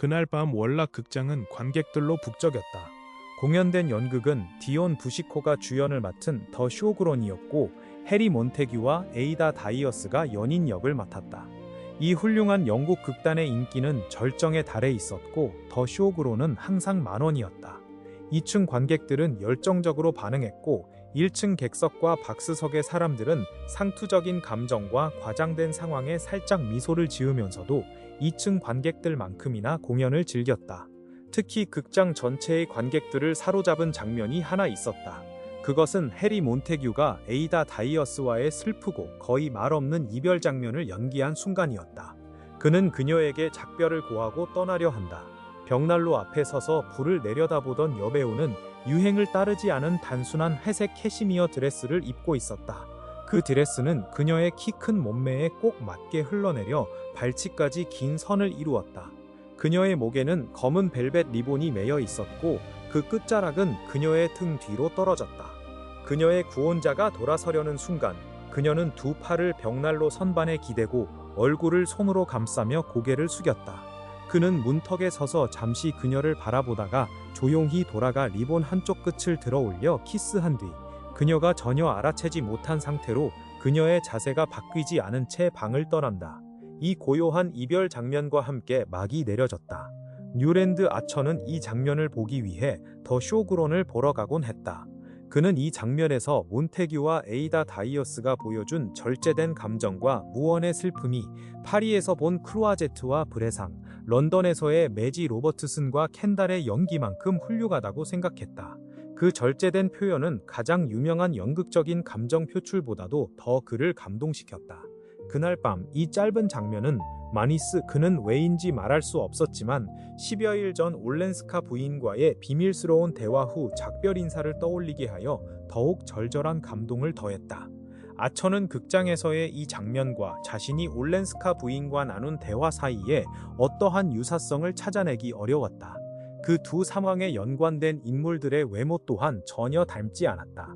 그날 밤 월락 극장은 관객들로 북적였다. 공연된 연극은 디온 부시코가 주연을 맡은 더 쇼그론이었고 해리 몬테규와 에이다 다이어스가 연인 역을 맡았다. 이 훌륭한 영국 극단의 인기는 절정에 달해 있었고 더 쇼그론은 항상 만원이었다. 2층 관객들은 열정적으로 반응했고 1층 객석과 박스석의 사람들은 상투적인 감정과 과장된 상황에 살짝 미소를 지으면서도 2층 관객들만큼이나 공연을 즐겼다. 특히 극장 전체의 관객들을 사로잡은 장면이 하나 있었다. 그것은 해리 몬테규가 에이다 다이어스와의 슬프고 거의 말없는 이별 장면을 연기한 순간이었다. 그는 그녀에게 작별을 고하고 떠나려 한다. 벽난로 앞에 서서 불을 내려다보던 여배우는 유행을 따르지 않은 단순한 회색 캐시미어 드레스를 입고 있었다. 그 드레스는 그녀의 키 큰 몸매에 꼭 맞게 흘러내려 발치까지 긴 선을 이루었다. 그녀의 목에는 검은 벨벳 리본이 매여 있었고 그 끝자락은 그녀의 등 뒤로 떨어졌다. 그녀의 구원자가 돌아서려는 순간 그녀는 두 팔을 벽난로 선반에 기대고 얼굴을 손으로 감싸며 고개를 숙였다. 그는 문턱에 서서 잠시 그녀를 바라보다가 조용히 돌아가 리본 한쪽 끝을 들어 올려 키스한 뒤 그녀가 전혀 알아채지 못한 상태로 그녀의 자세가 바뀌지 않은 채 방을 떠난다. 이 고요한 이별 장면과 함께 막이 내려졌다. 뉴랜드 아처는 이 장면을 보기 위해 더 쇼그론을 보러 가곤 했다. 그는 이 장면에서 몬테규와 에이다 다이어스가 보여준 절제된 감정과 무언의 슬픔이 파리에서 본 크루아제트와 브레상, 런던에서의 매지 로버트슨과 켄달의 연기만큼 훌륭하다고 생각했다. 그 절제된 표현은 가장 유명한 연극적인 감정 표출보다도 더 그를 감동시켰다. 그날 밤 이 짧은 장면은 마니스 그는 왜인지 말할 수 없었지만 10여일 전 올렌스카 부인과의 비밀스러운 대화 후 작별 인사를 떠올리게 하여 더욱 절절한 감동을 더했다. 아처는 극장에서의 이 장면과 자신이 올렌스카 부인과 나눈 대화 사이에 어떠한 유사성을 찾아내기 어려웠다. 그 두 상황에 연관된 인물들의 외모 또한 전혀 닮지 않았다.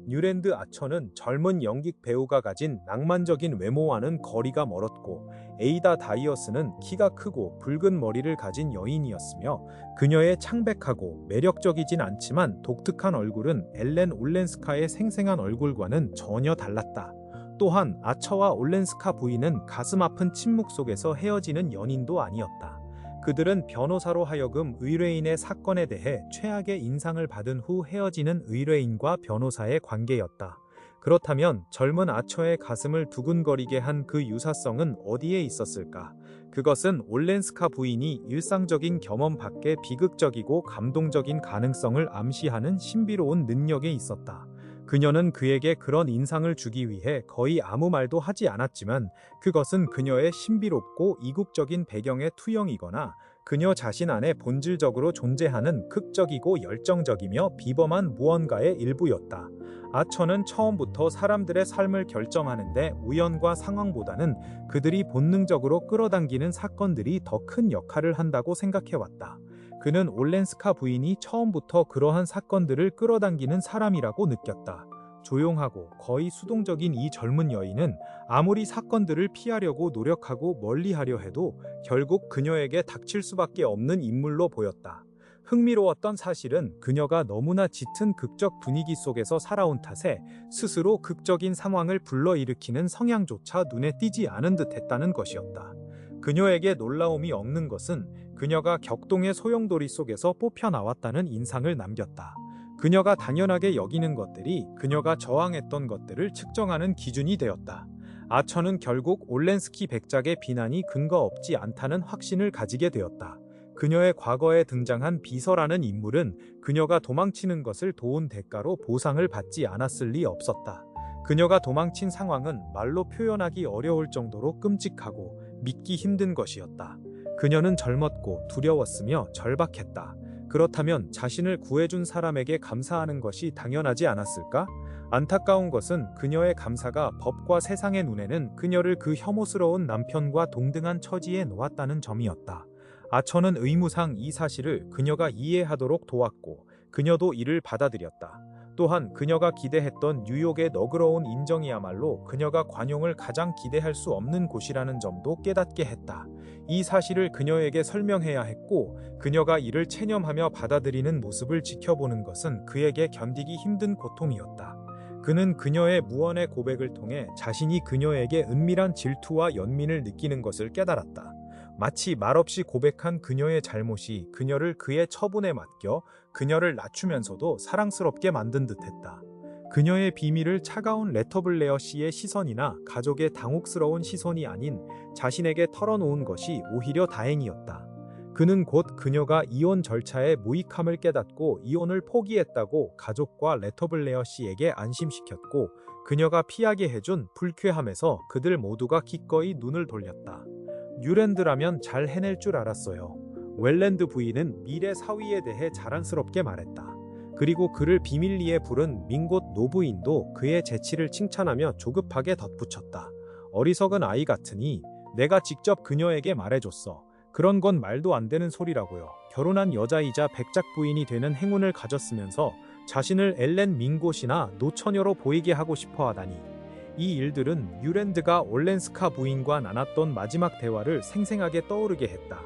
뉴랜드 아처는 젊은 연극 배우가 가진 낭만적인 외모와는 거리가 멀었고 에이다 다이어스는 키가 크고 붉은 머리를 가진 여인이었으며 그녀의 창백하고 매력적이진 않지만 독특한 얼굴은 엘렌 올렌스카의 생생한 얼굴과는 전혀 달랐다. 또한 아처와 올렌스카 부인은 가슴 아픈 침묵 속에서 헤어지는 연인도 아니었다. 그들은 변호사로 하여금 의뢰인의 사건에 대해 최악의 인상을 받은 후 헤어지는 의뢰인과 변호사의 관계였다. 그렇다면 젊은 아처의 가슴을 두근거리게 한 그 유사성은 어디에 있었을까? 그것은 올렌스카 부인이 일상적인 경험 밖에 비극적이고 감동적인 가능성을 암시하는 신비로운 능력에 있었다. 그녀는 그에게 그런 인상을 주기 위해 거의 아무 말도 하지 않았지만 그것은 그녀의 신비롭고 이국적인 배경의 투영이거나 그녀 자신 안에 본질적으로 존재하는 극적이고 열정적이며 비범한 무언가의 일부였다. 아처는 처음부터 사람들의 삶을 결정하는데 우연과 상황보다는 그들이 본능적으로 끌어당기는 사건들이 더 큰 역할을 한다고 생각해왔다. 그는 올렌스카 부인이 처음부터 그러한 사건들을 끌어당기는 사람이라고 느꼈다. 조용하고 거의 수동적인 이 젊은 여인은 아무리 사건들을 피하려고 노력하고 멀리하려 해도 결국 그녀에게 닥칠 수밖에 없는 인물로 보였다. 흥미로웠던 사실은 그녀가 너무나 짙은 극적 분위기 속에서 살아온 탓에 스스로 극적인 상황을 불러일으키는 성향조차 눈에 띄지 않은 듯했다는 것이었다. 그녀에게 놀라움이 없는 것은 그녀가 격동의 소용돌이 속에서 뽑혀나왔다는 인상을 남겼다. 그녀가 당연하게 여기는 것들이 그녀가 저항했던 것들을 측정하는 기준이 되었다. 아처는 결국 올렌스키 백작의 비난이 근거 없지 않다는 확신을 가지게 되었다. 그녀의 과거에 등장한 비서라는 인물은 그녀가 도망치는 것을 도운 대가로 보상을 받지 않았을 리 없었다. 그녀가 도망친 상황은 말로 표현하기 어려울 정도로 끔찍하고 믿기 힘든 것이었다. 그녀는 젊었고 두려웠으며 절박했다. 그렇다면 자신을 구해준 사람에게 감사하는 것이 당연하지 않았을까? 안타까운 것은 그녀의 감사가 법과 세상의 눈에는 그녀를 그 혐오스러운 남편과 동등한 처지에 놓았다는 점이었다. 아처는 의무상 이 사실을 그녀가 이해하도록 도왔고 그녀도 이를 받아들였다. 또한 그녀가 기대했던 뉴욕의 너그러운 인정이야말로 그녀가 관용을 가장 기대할 수 없는 곳이라는 점도 깨닫게 했다. 이 사실을 그녀에게 설명해야 했고, 그녀가 이를 체념하며 받아들이는 모습을 지켜보는 것은 그에게 견디기 힘든 고통이었다. 그는 그녀의 무언의 고백을 통해 자신이 그녀에게 은밀한 질투와 연민을 느끼는 것을 깨달았다. 마치 말없이 고백한 그녀의 잘못이 그녀를 그의 처분에 맡겨 그녀를 낮추면서도 사랑스럽게 만든 듯했다. 그녀의 비밀을 차가운 레터블레어 씨의 시선이나 가족의 당혹스러운 시선이 아닌 자신에게 털어놓은 것이 오히려 다행이었다. 그는 곧 그녀가 이혼 절차에 무익함을 깨닫고 이혼을 포기했다고 가족과 레터블레어 씨에게 안심시켰고, 그녀가 피하게 해준 불쾌함에서 그들 모두가 기꺼이 눈을 돌렸다. 뉴랜드라면 잘 해낼 줄 알았어요. 웰랜드 부인은 미래 사위에 대해 자랑스럽게 말했다. 그리고 그를 비밀리에 부른 민곳 노부인도 그의 재치를 칭찬하며 조급하게 덧붙였다. 어리석은 아이 같으니 내가 직접 그녀에게 말해줬어. 그런 건 말도 안 되는 소리라고요. 결혼한 여자이자 백작 부인이 되는 행운을 가졌으면서 자신을 엘렌 민곳이나 노처녀로 보이게 하고 싶어 하다니. 이 일들은 뉴랜드가 올렌스카 부인과 나눴던 마지막 대화를 생생하게 떠오르게 했다.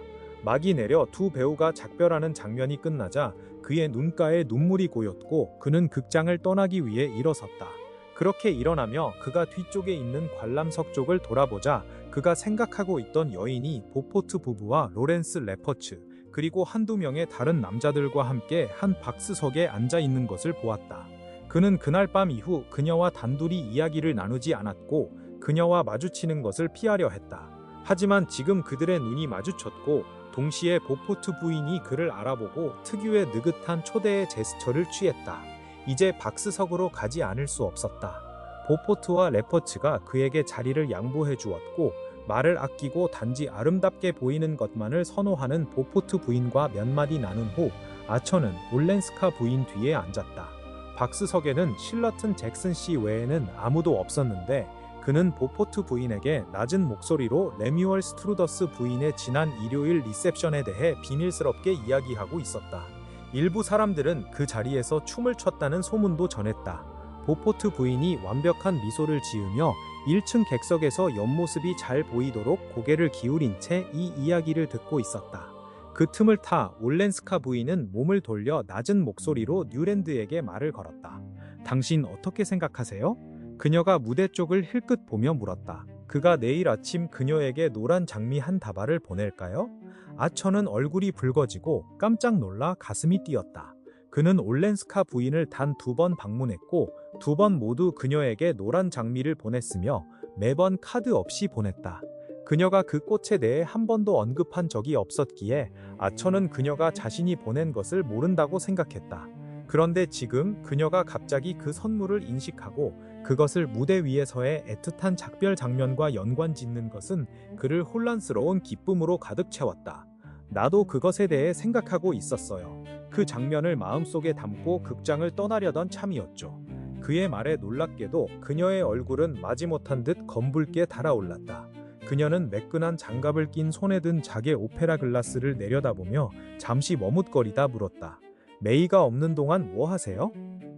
막이 내려 두 배우가 작별하는 장면이 끝나자 그의 눈가에 눈물이 고였고, 그는 극장을 떠나기 위해 일어섰다. 그렇게 일어나며 그가 뒤쪽에 있는 관람석 쪽을 돌아보자 그가 생각하고 있던 여인이 보포트 부부와 로렌스 레퍼츠, 그리고 한두 명의 다른 남자들과 함께 한 박스석에 앉아 있는 것을 보았다. 그는 그날 밤 이후 그녀와 단둘이 이야기를 나누지 않았고 그녀와 마주치는 것을 피하려 했다. 하지만 지금 그들의 눈이 마주쳤고, 동시에 보포트 부인이 그를 알아보고 특유의 느긋한 초대의 제스처를 취했다. 이제 박스석으로 가지 않을 수 없었다. 보포트와 레퍼츠가 그에게 자리를 양보해 주었고, 말을 아끼고 단지 아름답게 보이는 것만을 선호하는 보포트 부인과 몇 마디 나눈 후 아처는 올렌스카 부인 뒤에 앉았다. 박스석에는 실러튼 잭슨 씨 외에는 아무도 없었는데, 그는 보포트 부인에게 낮은 목소리로 레뮤얼 스트루더스 부인의 지난 일요일 리셉션에 대해 비밀스럽게 이야기하고 있었다. 일부 사람들은 그 자리에서 춤을 췄다는 소문도 전했다. 보포트 부인이 완벽한 미소를 지으며 1층 객석에서 옆모습이 잘 보이도록 고개를 기울인 채 이 이야기를 듣고 있었다. 그 틈을 타 올렌스카 부인은 몸을 돌려 낮은 목소리로 뉴랜드에게 말을 걸었다. 당신 어떻게 생각하세요? 그녀가 무대 쪽을 힐끗 보며 물었다. 그가 내일 아침 그녀에게 노란 장미 한 다발을 보낼까요? 아처는 얼굴이 붉어지고 깜짝 놀라 가슴이 뛰었다. 그는 올렌스카 부인을 단 2번 방문했고 2번 모두 그녀에게 노란 장미를 보냈으며 매번 카드 없이 보냈다. 그녀가 그 꽃에 대해 한 번도 언급한 적이 없었기에 아처는 그녀가 자신이 보낸 것을 모른다고 생각했다. 그런데 지금 그녀가 갑자기 그 선물을 인식하고 그것을 무대 위에서의 애틋한 작별 장면과 연관짓는 것은 그를 혼란스러운 기쁨으로 가득 채웠다. 나도 그것에 대해 생각하고 있었어요. 그 장면을 마음속에 담고 극장을 떠나려던 참이었죠. 그의 말에 놀랍게도 그녀의 얼굴은 마지못한 듯 검붉게 달아올랐다. 그녀는 매끈한 장갑을 낀 손에 든 작의 오페라 글라스를 내려다보며 잠시 머뭇거리다 물었다. 메이가 없는 동안 뭐 하세요?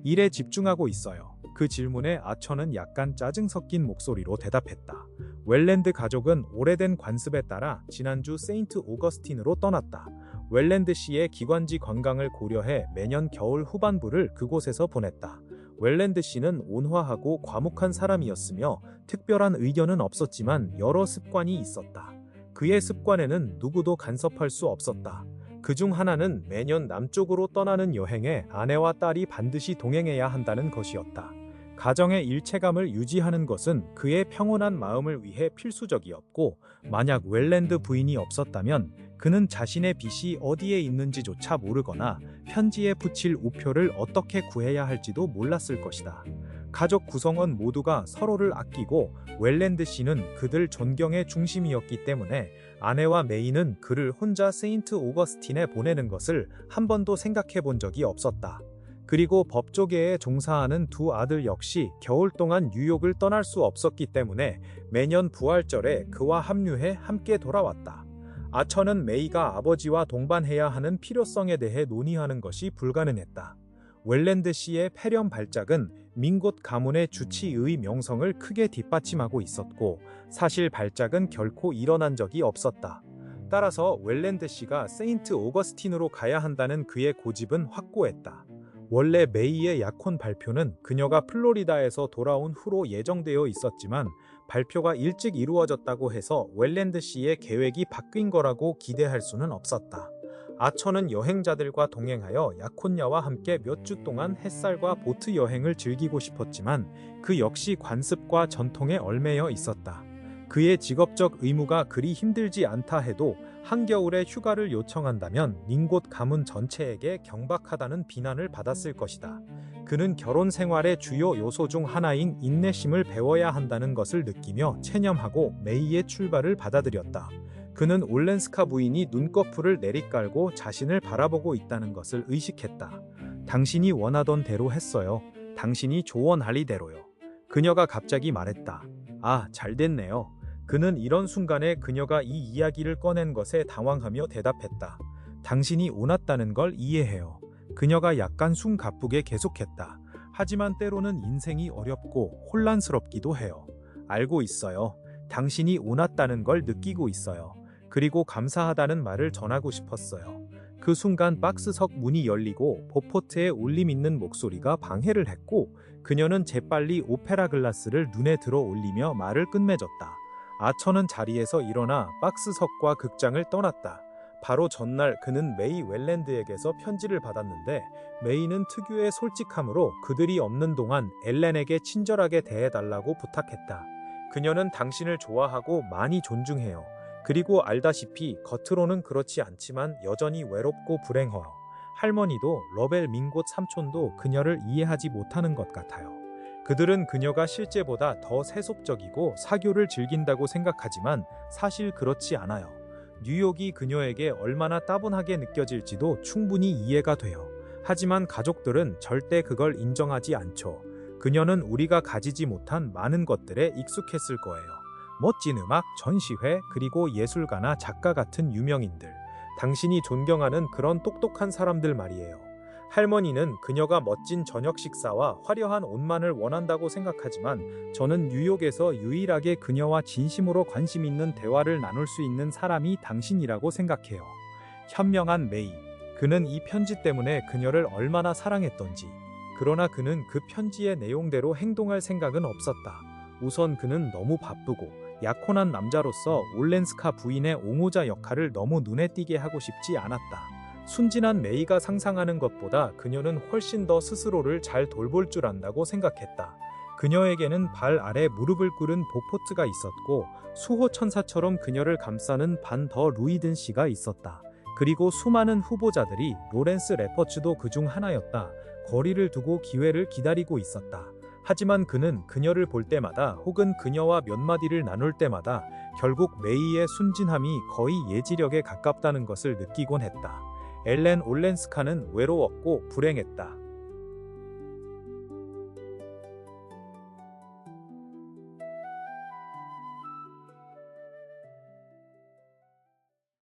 일에 집중하고 있어요. 그 질문에 아처는 약간 짜증 섞인 목소리로 대답했다. 웰랜드 가족은 오래된 관습에 따라 지난주 세인트 오거스틴으로 떠났다. 웰랜드 씨의 기관지 건강을 고려해 매년 겨울 후반부를 그곳에서 보냈다. 웰랜드 씨는 온화하고 과묵한 사람이었으며 특별한 의견은 없었지만 여러 습관이 있었다. 그의 습관에는 누구도 간섭할 수 없었다. 그중 하나는 매년 남쪽으로 떠나는 여행에 아내와 딸이 반드시 동행해야 한다는 것이었다. 가정의 일체감을 유지하는 것은 그의 평온한 마음을 위해 필수적이었고, 만약 웰랜드 부인이 없었다면 그는 자신의 빚이 어디에 있는지조차 모르거나 편지에 붙일 우표를 어떻게 구해야 할지도 몰랐을 것이다. 가족 구성원 모두가 서로를 아끼고 웰랜드 씨는 그들 존경의 중심이었기 때문에 아내와 메이는 그를 혼자 세인트 오거스틴에 보내는 것을 한 번도 생각해 본 적이 없었다. 그리고 법조계에 종사하는 두 아들 역시 겨울 동안 뉴욕을 떠날 수 없었기 때문에 매년 부활절에 그와 합류해 함께 돌아왔다. 아처는 메이가 아버지와 동반해야 하는 필요성에 대해 논의하는 것이 불가능했다. 웰랜드 씨의 폐렴 발작은 민곳 가문의 주치의 명성을 크게 뒷받침하고 있었고 사실 발작은 결코 일어난 적이 없었다. 따라서 웰랜드 씨가 세인트 오거스틴으로 가야 한다는 그의 고집은 확고했다. 원래 메이의 약혼 발표는 그녀가 플로리다에서 돌아온 후로 예정되어 있었지만 발표가 일찍 이루어졌다고 해서 웰랜드 씨의 계획이 바뀐 거라고 기대할 수는 없었다. 아처는 여행자들과 동행하여 약혼녀와 함께 몇 주 동안 햇살과 보트 여행을 즐기고 싶었지만 그 역시 관습과 전통에 얽매여 있었다. 그의 직업적 의무가 그리 힘들지 않다 해도 한겨울에 휴가를 요청한다면 민곳 가문 전체에게 경박하다는 비난을 받았을 것이다. 그는 결혼 생활의 주요 요소 중 하나인 인내심을 배워야 한다는 것을 느끼며 체념하고 메이의 출발을 받아들였다. 그는 올렌스카 부인이 눈꺼풀을 내리깔고 자신을 바라보고 있다는 것을 의식했다. 당신이 원하던 대로 했어요. 당신이 조언하리대로요. 그녀가 갑자기 말했다. 아, 잘됐네요. 그는 이런 순간에 그녀가 이 이야기를 꺼낸 것에 당황하며 대답했다. 당신이 옳았다는 걸 이해해요. 그녀가 약간 숨가쁘게 계속했다. 하지만 때로는 인생이 어렵고 혼란스럽기도 해요. 알고 있어요. 당신이 옳았다는 걸 느끼고 있어요. 그리고 감사하다는 말을 전하고 싶었어요. 그 순간 박스석 문이 열리고 보포트의 울림 있는 목소리가 방해를 했고 그녀는 재빨리 오페라 글라스를 눈에 들어 올리며 말을 끝맺었다. 아처는 자리에서 일어나 박스석과 극장을 떠났다. 바로 전날 그는 메이 웰랜드에게서 편지를 받았는데 메이는 특유의 솔직함으로 그들이 없는 동안 엘렌에게 친절하게 대해달라고 부탁했다. 그녀는 당신을 좋아하고 많이 존중해요. 그리고 알다시피 겉으로는 그렇지 않지만 여전히 외롭고 불행해요. 할머니도 러벨 민곳 삼촌도 그녀를 이해하지 못하는 것 같아요. 그들은 그녀가 실제보다 더 세속적이고 사교를 즐긴다고 생각하지만 사실 그렇지 않아요. 뉴욕이 그녀에게 얼마나 따분하게 느껴질지도 충분히 이해가 돼요. 하지만 가족들은 절대 그걸 인정하지 않죠. 그녀는 우리가 가지지 못한 많은 것들에 익숙했을 거예요. 멋진 음악, 전시회, 그리고 예술가나 작가 같은 유명인들. 당신이 존경하는 그런 똑똑한 사람들 말이에요. 할머니는 그녀가 멋진 저녁 식사와 화려한 옷만을 원한다고 생각하지만 저는 뉴욕에서 유일하게 그녀와 진심으로 관심 있는 대화를 나눌 수 있는 사람이 당신이라고 생각해요. 현명한 메이. 그는 이 편지 때문에 그녀를 얼마나 사랑했던지. 그러나 그는 그 편지의 내용대로 행동할 생각은 없었다. 우선 그는 너무 바쁘고 약혼한 남자로서 올렌스카 부인의 옹호자 역할을 너무 눈에 띄게 하고 싶지 않았다. 순진한 메이가 상상하는 것보다 그녀는 훨씬 더 스스로를 잘 돌볼 줄 안다고 생각했다. 그녀에게는 발 아래 무릎을 꿇은 보포트가 있었고 수호천사처럼 그녀를 감싸는 반 더 루이든 씨가 있었다. 그리고 수많은 후보자들이 로렌스 레퍼츠도 그중 하나였다. 거리를 두고 기회를 기다리고 있었다. 하지만 그는 그녀를 볼 때마다 혹은 그녀와 몇 마디를 나눌 때마다 결국 메이의 순진함이 거의 예지력에 가깝다는 것을 느끼곤 했다. 엘렌 올렌스카는 외로웠고 불행했다.